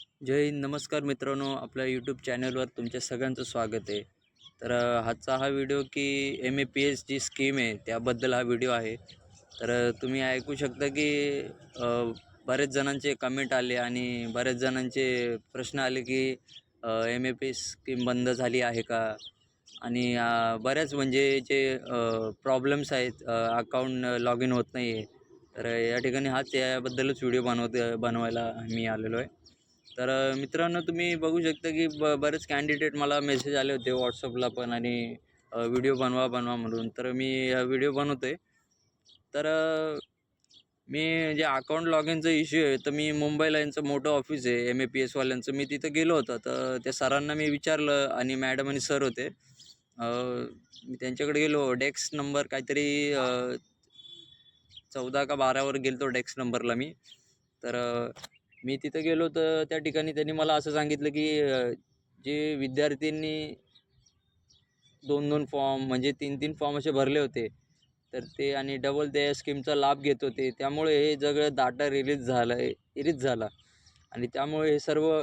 जय हिंद. नमस्कार मित्रांनो, आपल्या यूट्यूब चॅनलवर तुमच्या सगळ्यांचं स्वागत आहे. तर आजचा हा व्हिडिओ की MAPS जी स्कीम आहे त्याबद्दल हा व्हिडिओ आहे. तर तुम्ही ऐकू शकता की अ, बरेच जणांचे कमेंट आले आणि बऱ्याच जणांचे प्रश्न आले की MAPS स्कीम बंद झाली आहे का? आणि बऱ्याच म्हणजे जे प्रॉब्लेम्स आहेत, अकाउंट लॉग इन होत नाही आहे. तर या ठिकाणी याबद्दलच व्हिडिओ बनवायला मी आलेलो आहे. तर मित्रांनो, तुम्ही बघू शकता की बरेच कॅन्डिडेट मला मेसेज आले होते WhatsAppला पण आणि व्हिडिओ बनवा म्हणून. तर मी व्हिडिओ बनवतो. तर मी जे अकाउंट लॉग इनचा इश्यू आहे, तर मी मुंबईला यांचं मोठं ऑफिस आहे MAPS वाल्यांचं. मी तिथं गेलो होतो. तर त्या सरांना मी विचारलं आणि मॅडम आणि सर होते. मी त्यांच्याकडे गेलो. डेस्क नंबर काहीतरी 14 का 12 वर गेलो डेस्क नंबरला मी. तर मी तिथं गेलो तर त्या ठिकाणी त्यांनी मला असं सांगितलं की जे विद्यार्थ्यांनी 2-2 फॉर्म म्हणजे 3-3 फॉर्म असे भरले होते. तर ते आणि डबल त्या स्कीमचा लाभ घेत होते. त्यामुळे हे सगळं डाटा रिलीज झाला आणि त्यामुळे हे सर्व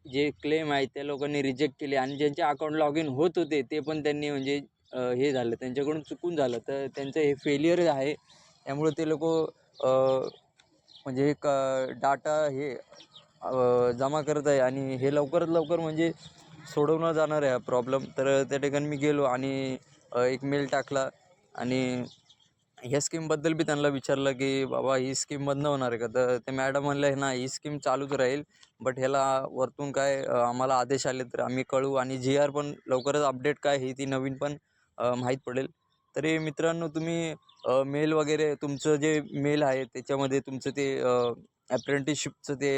जे क्लेम आहेत त्या लोकांनी रिजेक्ट केले आणि ज्यांचे अकाउंट लॉग इन होत होते ते पण त्यांनी म्हणजे हे झालं, त्यांच्याकडून चुकून झालं. तर त्यांचं हे फेल्युअर आहे. त्यामुळे ते लोकं म्हणजे एक डाटा हे जमा करत आहे आणि हे लवकरात लवकर म्हणजे सोडवला जाणार आहे हा प्रॉब्लेम. तर त्या ठिकाणी मी गेलो आणि एक मेल टाकला आणि ह्या स्कीमबद्दल बी त्यांना विचारलं की बाबा ही स्कीम बंद होणार आहे का? तर ते मॅडम म्हणले ना ही स्कीम चालूच राहील, बट ह्याला वरतून काय आम्हाला आदेश आले तर आम्ही कळवू आणि GR पण लवकरच अपडेट काय ही ती नवीन पण माहीत पडेल. तरी मित्रांनो, तुम्ही मेल वगैरे तुमचं जे मेल आहे त्याच्यामध्ये तुमचं ते अप्रेंटिसशिपचं ते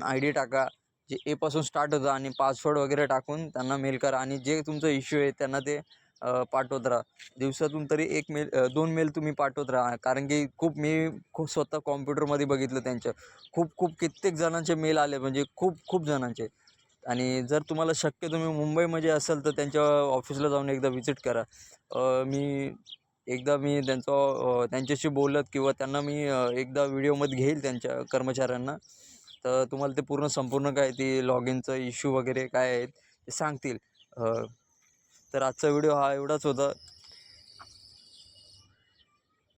ID टाका. जे एपासून स्टार्ट होतं आणि पासवर्ड वगैरे टाकून त्यांना मेल करा आणि जे तुमचं इश्यू आहे त्यांना ते पाठवत राहा. दिवसातून तरी 2 मेल तुम्ही पाठवत राहा. कारण की खूप स्वतः कॉम्प्युटरमध्ये बघितलं त्यांच्या. खूप कित्येक जणांचे मेल आले म्हणजे खूप जणांचे. आणि जर तुम्हाला शक्य तुम्ही मुंबईमध्ये असाल तर त्यांच्या ऑफिसला जाऊन एकदा व्हिजिट करा. मी त्यांच्याशी बोलत किंवा त्यांना मी एकदा व्हिडिओमध्ये घेईल त्यांच्या कर्मचाऱ्यांना. तर तुम्हाला ते संपूर्ण काय ती लॉग इनचा इश्यू वगैरे काय आहेत ते सांगतील. तर आजचा व्हिडिओ हा एवढाच होता.